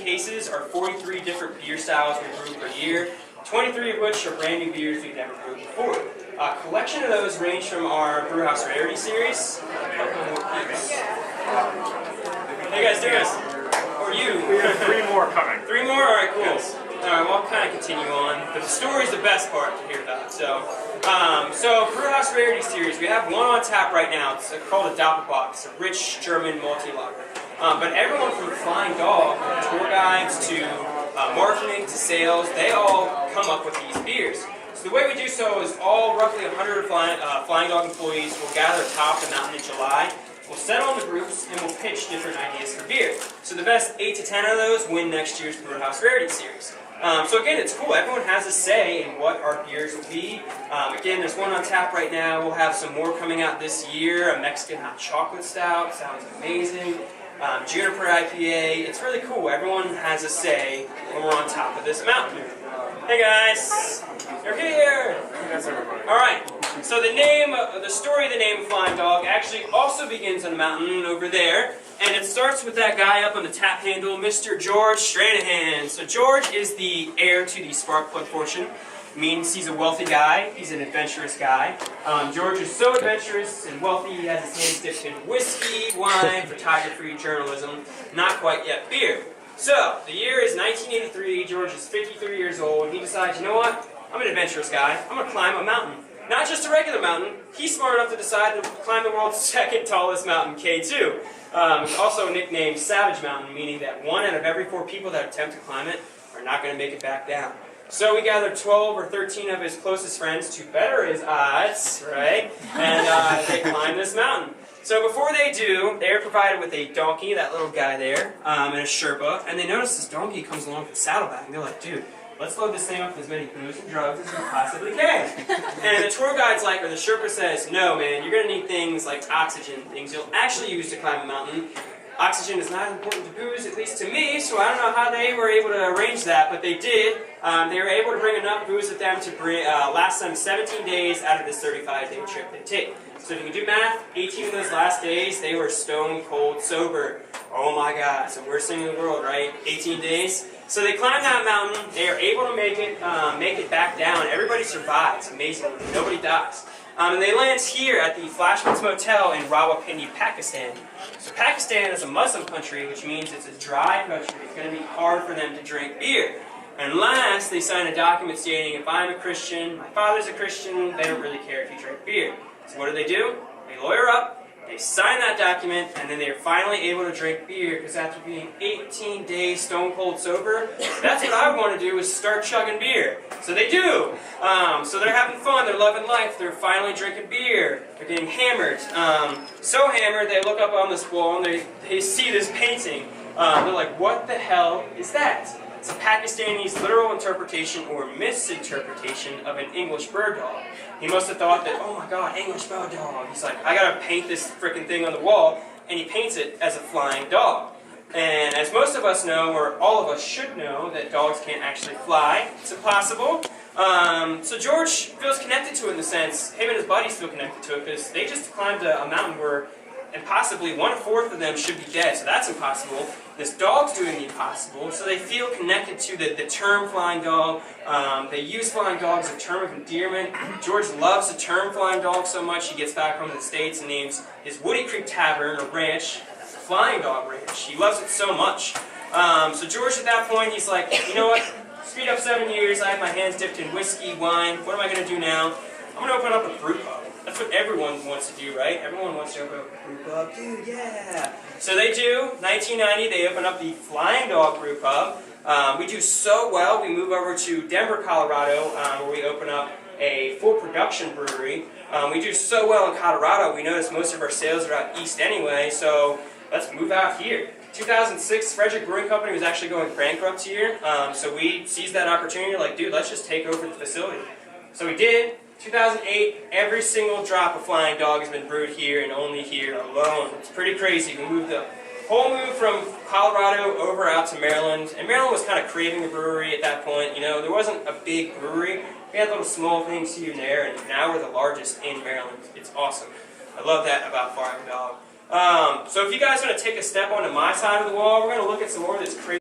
cases are 43 different beer styles we brew per year, 23 of which are brand new beers we've never brewed before. A collection of those range from our Brewhouse Rarity series. How you guys doing? Or you? We have 3 more coming. 3 more? Alright, cool. Alright, well, I'll kind of continue on. But the story's the best part to hear about. So Brewhouse Rarity series, we have one on tap right now. It's called a Doppelbock. It's a rich German multi-lager. But everyone from Flying Dog, tour guides to marketing to sales, they all come up with these beers. So the way we do so is all roughly 100 Flying Dog employees will gather atop the mountain in July. We'll settle in the groups and we'll pitch different ideas for beer. So the best 8 to 10 of those win next year's Brewhouse Rarity series. So again, it's cool. Everyone has a say in what our beers will be. Again, there's one on tap right now. We'll have some more coming out this year. A Mexican hot chocolate stout. Sounds amazing. Juniper IPA. It's really cool. Everyone has a say when we're on top of this mountain. Hey guys, you're here. That's everybody. All right. So the story of the name of Flying Dog actually also begins on a mountain over there, and it starts with that guy up on the tap handle, Mr. George Stranahan. So George is the heir to the spark plug fortune. Means he's a wealthy guy, he's an adventurous guy. George is so adventurous and wealthy, he has his hands dipped in whiskey, wine, photography, journalism, not quite yet beer. So, the year is 1983, George is 53 years old, and he decides, you know what, I'm an adventurous guy, I'm going to climb a mountain. Not just a regular mountain, he's smart enough to decide to climb the world's second tallest mountain, K2. It's also nicknamed Savage Mountain, meaning that 1 out of every 4 people that attempt to climb it are not going to make it back down. So we gathered 12 or 13 of his closest friends to better his odds, right? And they climb this mountain. So before they do, they are provided with a donkey, that little guy there, and a Sherpa. And they notice this donkey comes along with a saddlebag. And they're like, dude, let's load this thing up with as many booze and drugs as we possibly can. And the tour guide's like, or the Sherpa says, no man, you're going to need things like oxygen, things you'll actually use to climb a mountain. Oxygen is not important to booze, at least to me, so I don't know how they were able to arrange that, but they did. They were able to bring enough booze with them to last them 17 days out of this 35-day trip they take. So if you can do math, 18 of those last days, they were stone cold sober. Oh my God, it's the worst thing in the world, right? 18 days. So they climb that mountain, they are able to make it back down. Everybody survives, amazingly, nobody dies. And they land here at the Flashman's Motel in Rawalpindi, Pakistan. So Pakistan is a Muslim country, which means it's a dry country. It's going to be hard for them to drink beer. And last, they sign a document stating, if I'm a Christian, my father's a Christian, they don't really care if you drink beer. So what do? They lawyer up, they sign that document, and then they're finally able to drink beer, because after being 18 days stone cold sober, that's what I want to do, is start chugging beer. So they do. So they're having fun, they're loving life, they're finally drinking beer, they're getting hammered. So hammered, they look up on this wall and they see this painting. They're like, what the hell is that? It's a Pakistani's literal interpretation or misinterpretation of an English bird dog. He must have thought that, oh my God, English bird dog. He's like, I gotta paint this frickin' thing on the wall, and he paints it as a flying dog. And as most of us know, or all of us should know, that dogs can't actually fly. It's impossible. So George feels connected to it in the sense, him and his buddies feel connected to it, because they just climbed a mountain where, and possibly 1/4 of them should be dead, so that's impossible. This dog's doing the impossible, so they feel connected to the term flying dog. They use flying dog as a term of endearment. George loves the term flying dog so much, he gets back home to the States and names his Woody Creek Tavern, or ranch, Flying Dog Ranch. He loves it so much. So George, at that point, he's like, you know what? Speed up 7 years, I have my hands dipped in whiskey, wine. What am I going to do now? I'm going to open up a brew pub. That's what everyone wants to do, right? Everyone wants to open up a brew pub. Dude, yeah! So they do. 1990, they open up the Flying Dog Brew Pub. We do so well, we move over to Denver, Colorado, where we open up a full production brewery. We do so well in Colorado, we notice most of our sales are out east anyway, so let's move out here. 2006, Frederick Brewing Company was actually going bankrupt here, so we seized that opportunity, like, dude, let's just take over the facility. So we did. 2008, every single drop of Flying Dog has been brewed here and only here alone. It's pretty crazy. We moved the whole move from Colorado over out to Maryland, and Maryland was kind of craving a brewery at that point. You know, there wasn't a big brewery. We had little small things here and there, and now we're the largest in Maryland. It's awesome. I love that about Flying Dog. So if you guys want to take a step onto my side of the wall, we're going to look at some more of this crazy